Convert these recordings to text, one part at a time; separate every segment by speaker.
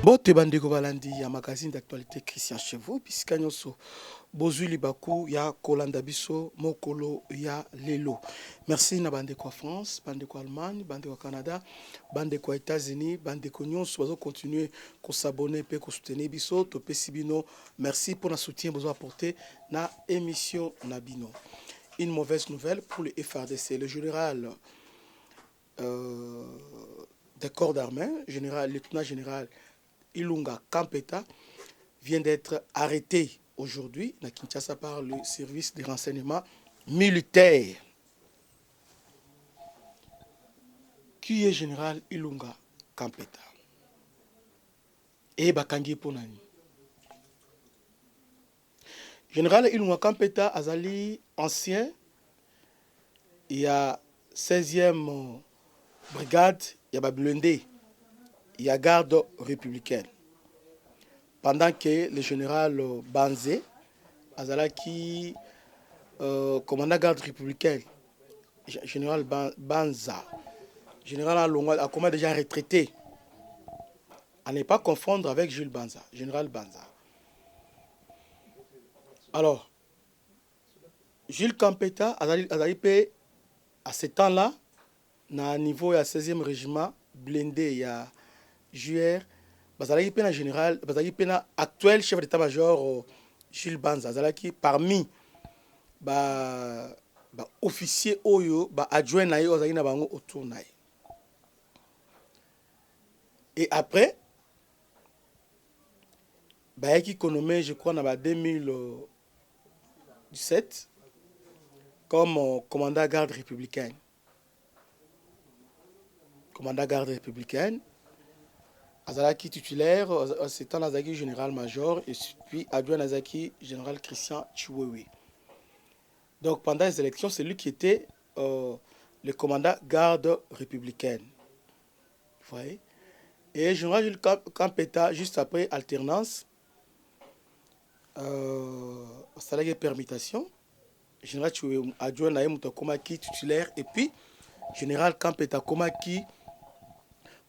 Speaker 1: Bote bandeko balandi ya magazine d'actualité Christian Chevaux bisika nyonso bozwi libaku ya kolanda biso mokolo ya lelo. Merci na bandeko France, bandeko Allemagne, bandeko Canada, bandeko États-Unis, bandeko nyonso bazo continuer ko s'abonner pe ko soutenir biso to pesi bino. Merci pour le soutien besoin apporter na émission Nabino. Une mauvaise nouvelle pour le FRDC, le général des corps d'armée, lieutenant général Ilunga Kampeta vient d'être arrêté aujourd'hui à Kinshasa par le service de renseignement militaire. Qui est général Ilunga Kampeta? Et Bakangi Ponani. Général Ilunga Kampeta azali ancien, il y a 16e brigade, il y a Babylondé. Il y a garde républicaine. Pendant que le général Banzé, Azalaki, commandant garde républicaine, général Banza, général Alonga, a comment déjà retraité. À ne pas confondre avec Jules Banza, général Banza. Alors, Jules Kampeta, Azali à ce temps-là, à niveau il y a 16e régiment, blindé, il y a JR, Bazalaki Pena général, Bazalaki Pena actuel chef d'état-major Jules Banza, Bazalaki parmi officier Oyo, adjoint naï, Ozaki na bango autour naï. Et après, qui nommé, je crois, en 2017 comme commandant garde républicaine. Commandant garde républicaine. Azalaki titulaire, c'est un Azaki général-major et puis adjoint Azaki général Christian Chiwewe. Donc pendant les élections, c'est lui qui était le commandant garde républicaine. Vous voyez? Et général Jules Kampeta, juste après alternance, Azalaki permutation, général Chiwewe adjoint Naïm Komaki titulaire et puis général Kampeta Komaki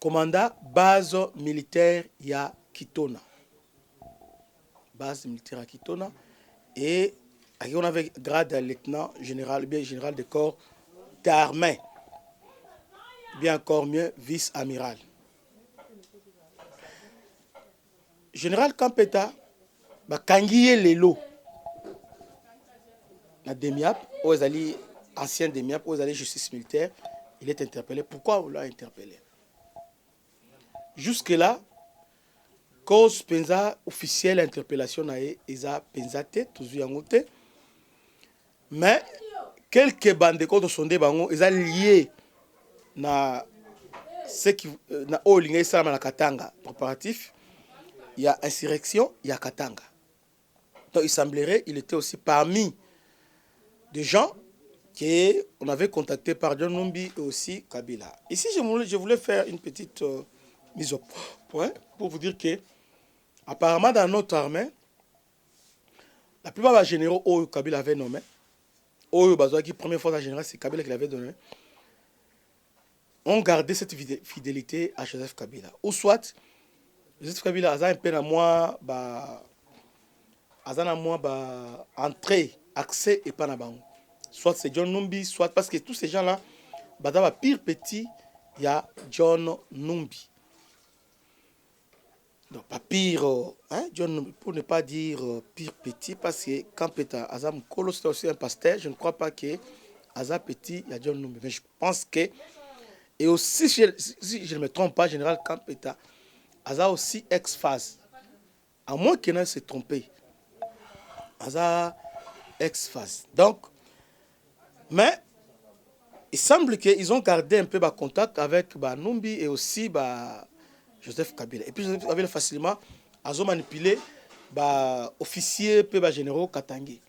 Speaker 1: commandant base militaire ya Kitona. Base militaire à Kitona. Et on avait grade de lieutenant général, bien général de corps d'armée. Bien encore mieux, vice-amiral. Général Kampeta, Kangiye Lelo. Na Demiap, où ils allaient, ancien Demiap, où ils allaient justice militaire, il est interpellé. Pourquoi on l'a interpellé? Jusque-là, cause penza officielle interpellation nae eza penza te toujours yango te. Mais quelques bandes de sondé bango eza lié na ce qui na olinga isama na Katanga préparatif. Il y a insurrection, il y a Katanga. Donc il semblerait il était aussi parmi des gens qu'on avait contactés par John Numbi et aussi Kabila. Ici je voulais faire une petite mise au point pour vous dire que apparemment dans notre armée, la plupart des généraux que Kabila avait nommés, qui première fois la général c'est Kabila qui l'avait donné, ont gardé cette fidélité à Joseph Kabila. Ou soit Joseph Kabila a un peu à moi, entrée, accès et pas na bango. Soit c'est John Numbi, soit parce que tous ces gens-là, pire petit, il y a John Numbi. Donc, pas pire, hein, John, pour ne pas dire pire petit, parce que Kampeta, Azam Kolo, c'est aussi un pasteur, je ne crois pas que Azam petit, il y a John Numbi. Mais je pense que, et aussi, si je ne me trompe pas, général Kampeta, Azam aussi ex-phase. À moins qu'il ne se trompé. Azam ex-phase. Donc, mais, il semble qu'ils ont gardé un peu contact avec Numbi et aussi Joseph Kabila. Et puis Joseph Kabila facilement a manipulé officiers et généraux Katangé.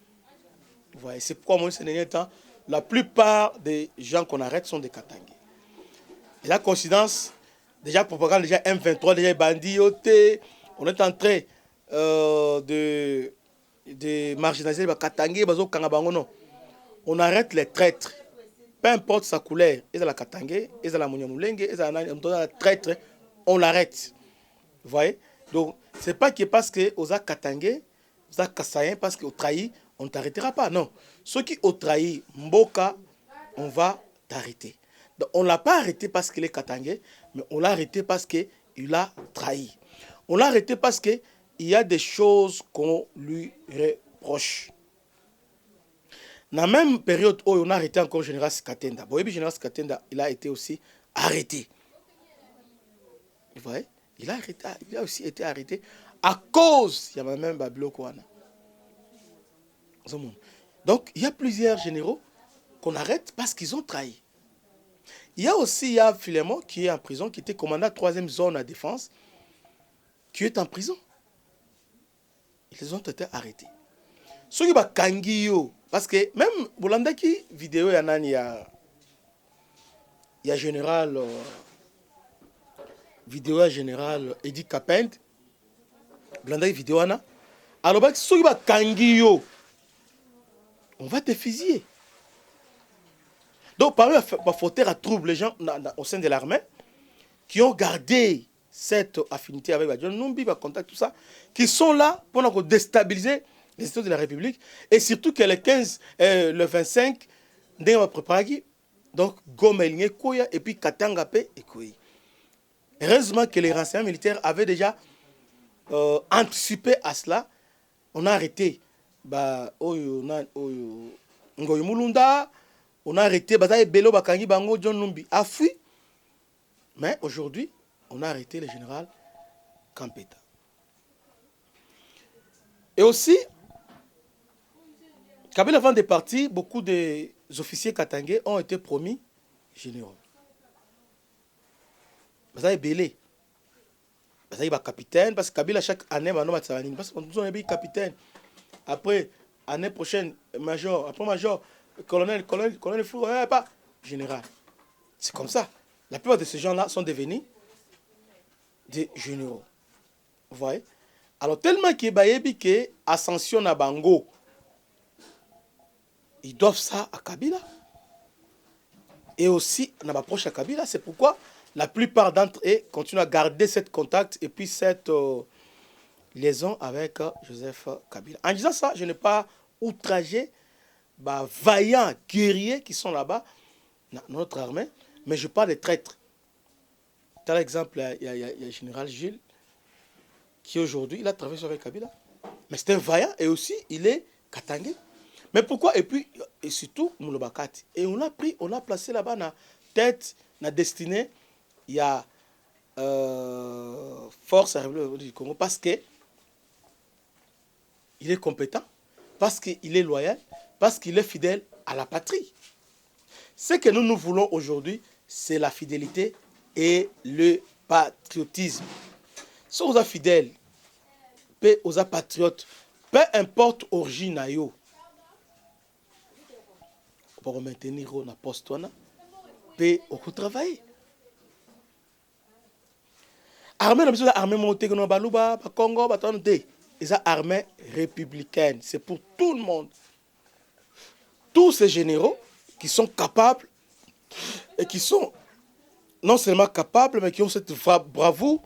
Speaker 1: Vous voyez, c'est pourquoi moi ces derniers temps, la plupart des gens qu'on arrête sont des Katangé. Et la coïncidence, déjà propagande, déjà M23, déjà bandits, on est en train de marginaliser les Katangé, non. On arrête les traîtres. Peu importe sa couleur, ils ont la Katangé, ils ont la Mouniamoulenge, ils ont la traître. On l'arrête. Vous voyez? Donc, c'est pas que parce que aux Katangé, aux Kassayen, parce qu'on trahit, on ne t'arrêtera pas. Non. Ceux qui ont trahi Mboka, on va t'arrêter. Donc, on ne l'a pas arrêté parce qu'il est Katangé, mais on l'a arrêté parce qu'il a trahi. On l'a arrêté parce qu'il y a des choses qu'on lui reproche. Dans la même période où on a arrêté encore le général Skatenda, le général Skatenda, il a été aussi arrêté. Vous voyez? Il a aussi été arrêté à cause, il y a même Babilo Kouana. Donc, il y a plusieurs généraux qu'on arrête parce qu'ils ont trahi. Il y a aussi Philémon qui est en prison, qui était commandant de la 3e zone à défense, qui est en prison. Ils ont été arrêtés. Ceux qui sont Kangio, parce que même Bolanda qui vidéo, il y a général. Vidéo général Eddie Kapend, blanda vidéo ana. Alors bah ceux qui va Kangio, on va te fusiller. Donc parmi les fauteurs à trouble les gens au sein de l'armée qui ont gardé cette affinité avec John Numbi, contact tout ça, qui sont là pour déstabiliser les États de la République et surtout que le 15, le 25, on va préparer donc Gomelingé Koya et puis Katangape et Koya. Heureusement que les renseignements militaires avaient déjà anticipé à cela. On a arrêté Ngoy Mulunda, on a arrêté Belo Bakangi Bango John Numbi a fui. Mais aujourd'hui, on a arrêté le général Kampeta. Et aussi, Kabila avant de partir, beaucoup des officiers katangais ont été promis généraux. Vous avez belé. Vous avez capitaine, parce que Kabila chaque année, parce que nous avons capitaine. Après, année prochaine, major. Après major, colonel, fou, pas général. C'est comme ça. La plupart de ces gens-là sont devenus des généraux. Vous voyez? Alors, tellement qu'il y a que ascension à Bango, ils doivent ça à Kabila. Et aussi, on approche à Kabila. C'est pourquoi la plupart d'entre eux continuent à garder cette contact et puis cette liaison avec Joseph Kabila. En disant ça, je n'ai pas outragé vaillants guerriers qui sont là-bas dans notre armée, mais je parle des traîtres. Par exemple, il y a le général Gilles qui aujourd'hui, il a travaillé avec Kabila. Mais c'est un vaillant et aussi, il est katangé. Mais pourquoi? Et puis, et surtout, Moulobakati. Et on l'a placé là-bas dans la tête, dans la destinée. Il y a force à révéler du Congo parce qu'il est compétent, parce qu'il est loyal, parce qu'il est fidèle à la patrie. Ce que nous voulons aujourd'hui, c'est la fidélité et le patriotisme. Si vous êtes fidèle, vous êtes patriote, peu importe l'origine, vous pouvez maintenir na poste, vous pouvez travailler. Armée montée que nous baluba Congo les armées républicaines, c'est pour tout le monde. Tous ces généraux qui sont capables et qui sont non seulement capables mais qui ont cette bravoure,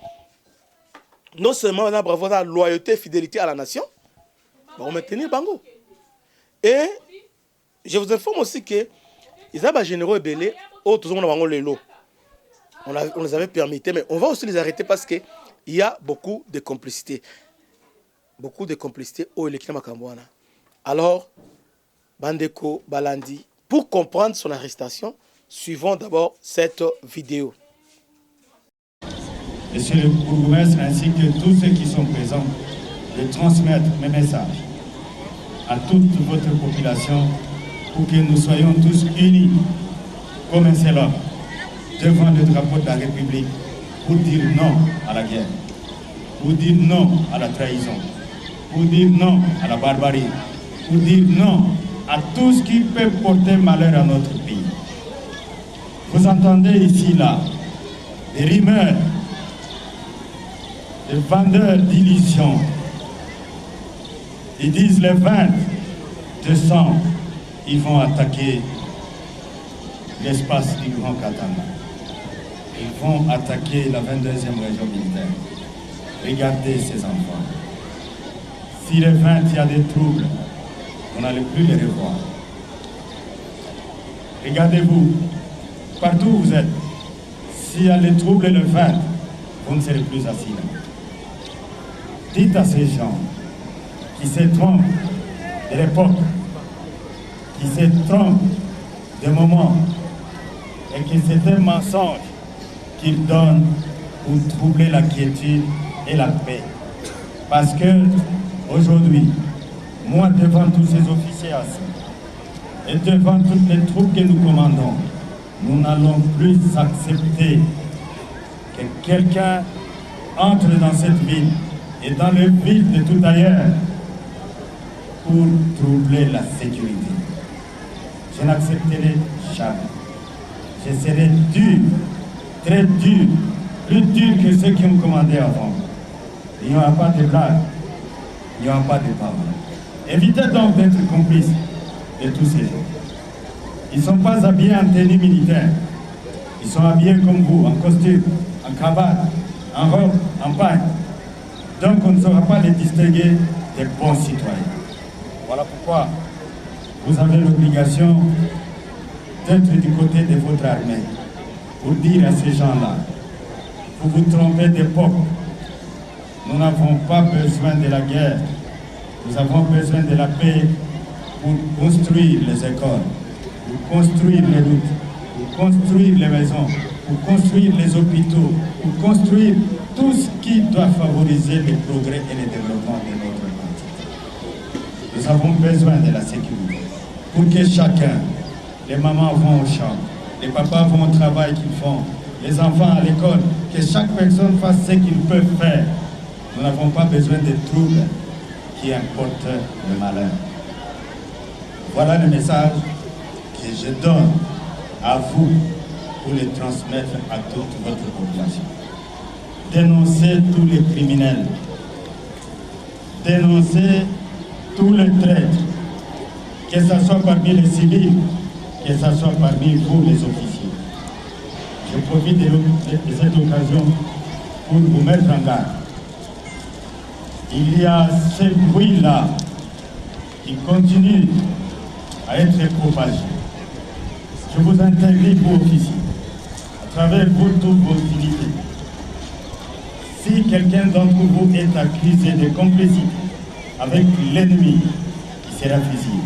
Speaker 1: non seulement la bravoure, la loyauté, fidélité à la nation, on maintenir Bango. Et je vous informe aussi que les armées généraux et belés, autres ont les lots. On les avait permis, mais on va aussi les arrêter parce qu'il y a beaucoup de complicité. Beaucoup de complicité au Elekina Makambouana. Alors, Bandeko Balandi, pour comprendre son arrestation, suivons d'abord cette vidéo.
Speaker 2: Monsieur le bourgmestre ainsi que tous ceux qui sont présents, de transmettre mes messages à toute votre population pour que nous soyons tous unis comme un seul homme devant le drapeau de la République pour dire non à la guerre, pour dire non à la trahison, pour dire non à la barbarie, pour dire non à tout ce qui peut porter malheur à notre pays. Vous entendez ici, là, des rumeurs, des vendeurs d'illusions. Ils disent le 20 décembre, ils vont attaquer l'espace du Grand Katanga. Ils vont attaquer la 22e région militaire. regardez ces enfants. Si le 20, il y a des troubles, vous n'allez plus les revoir. Regardez-vous, partout où vous êtes, s'il y a les troubles le 20, vous ne serez plus assis là. Dites à ces gens qui se trompent de l'époque, qui se trompent des moments, et que c'est un mensonge qu'ils donnent pour troubler la quiétude et la paix. Parce que aujourd'hui, moi devant tous ces officiers assis, et devant toutes les troupes que nous commandons, nous n'allons plus accepter que quelqu'un entre dans cette ville et dans le ville de tout ailleurs pour troubler la sécurité. Je n'accepterai jamais. Je serai dur, très dur, plus dur que ceux qui ont commandé avant. Il n'y aura pas de blague, il n'y aura pas de paroles. Évitez donc d'être complices de tous ces gens. Ils ne sont pas habillés en tenue militaire. Ils sont habillés comme vous, en costume, en cravate, en robe, en pagne. Donc on ne saura pas les distinguer des bons citoyens. Voilà pourquoi vous avez l'obligation d'être du côté de votre armée pour dire à ces gens-là, vous vous trompez d'époque. Nous n'avons pas besoin de la guerre. Nous avons besoin de la paix pour construire les écoles, pour construire les routes, pour construire les maisons, pour construire les hôpitaux, pour construire tout ce qui doit favoriser le progrès et le développement de notre continent. Nous avons besoin de la sécurité pour que chacun, les mamans vont au champ, les papas vont au travail qu'ils font, les enfants à l'école, que chaque personne fasse ce qu'il peut faire. Nous n'avons pas besoin de troubles qui importent le malheur. Voilà le message que je donne à vous pour le transmettre à toute votre population. Dénoncez tous les criminels. Dénoncez tous les traîtres, que ce soit parmi les civils, que ce soit parmi vous les officiers. Je profite de cette occasion pour vous mettre en garde. Il y a ce bruit-là qui continue à être propagé. Je vous interdis, vous officiers, à travers vous toutes vos unités. Si quelqu'un d'entre vous est accusé de complicité avec l'ennemi, il sera fusillé.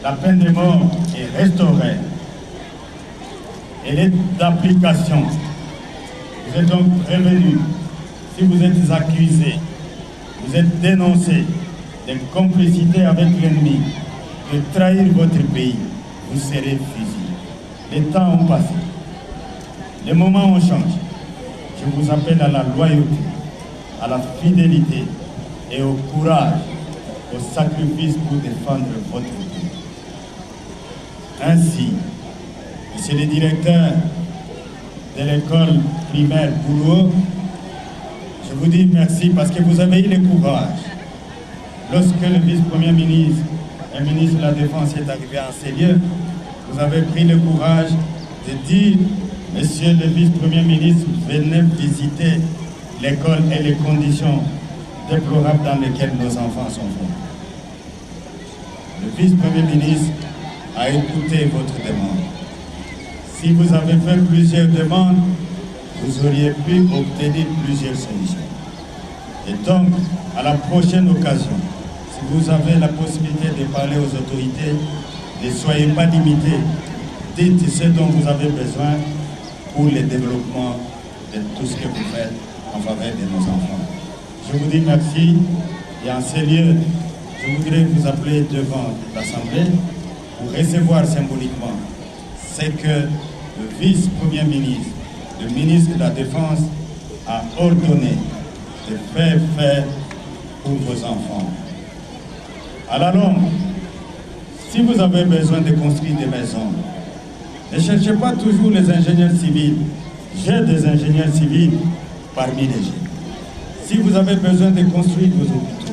Speaker 2: La peine de mort est restaurée. Elle est d'application. Vous êtes donc prévenus. Si vous êtes accusé, vous êtes dénoncé de complicité avec l'ennemi, de trahir votre pays, vous serez fusillé. Les temps ont passé. Les moments ont changé. Je vous appelle à la loyauté, à la fidélité et au courage, au sacrifice pour défendre votre pays. Ainsi, Monsieur le directeur de l'école primaire Boulogne, je vous dis merci parce que vous avez eu le courage. Lorsque le vice-premier ministre et le ministre de la Défense est arrivé en ces lieux, vous avez pris le courage de dire, Monsieur le vice-premier ministre, venez visiter l'école et les conditions déplorables dans lesquelles nos enfants sont formés. Le vice-premier ministre a écouté votre demande. Si vous avez fait plusieurs demandes, vous auriez pu obtenir plusieurs solutions. Et donc, à la prochaine occasion, si vous avez la possibilité de parler aux autorités, ne soyez pas limités. Dites ce dont vous avez besoin pour le développement de tout ce que vous faites en faveur de nos enfants. Je vous dis merci et en ces lieux, je voudrais vous appeler devant l'Assemblée pour recevoir symboliquement ce que le vice-premier ministre, le ministre de la Défense a ordonné de faire pour vos enfants. À la longue, si vous avez besoin de construire des maisons, ne cherchez pas toujours les ingénieurs civils. J'ai des ingénieurs civils parmi les jeunes. Si vous avez besoin de construire vos hôpitaux,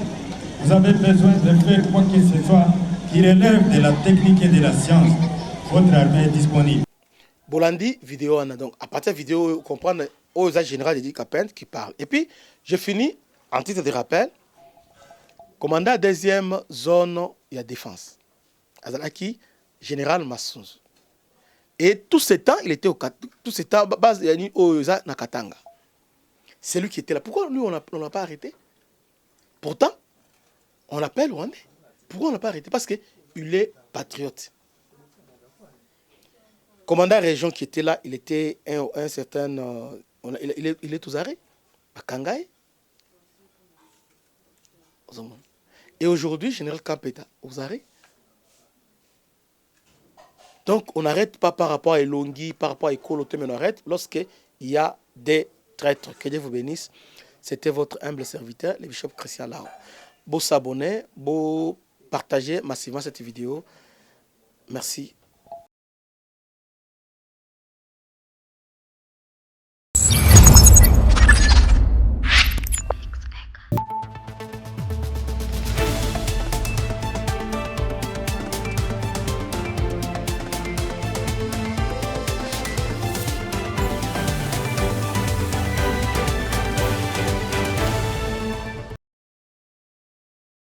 Speaker 2: vous avez besoin de faire quoi que ce soit qui relève de la technique et de la science, votre armée est disponible.
Speaker 1: Bolandi vidéo ana donc à partir vidéo comprendre aux général Dedi Kapend qui parle. Et puis, je finis en titre de rappel. Commandant deuxième zone, il y a défense. Azalaki, général Massouz. Et tout ce temps, il était au tout ce temps, base au Nakatanga. C'est lui qui était là. Pourquoi nous, on l'a pas arrêté? Pourtant, on l'appelle Rwandais. Pourquoi on l'a pas arrêté? Parce qu'il est patriote. Commandant région qui était là, il était un certain... il est tous arrêts. À Kangaï. Et aujourd'hui, général Kampeta, aux arrêts. Donc, on n'arrête pas par rapport à Elongi, par rapport à Ekolote, mais on arrête lorsqu'il y a des traîtres. Que Dieu vous bénisse. C'était votre humble serviteur, le bishop Christian Lao. Beau s'abonner, beau partager massivement cette vidéo. Merci.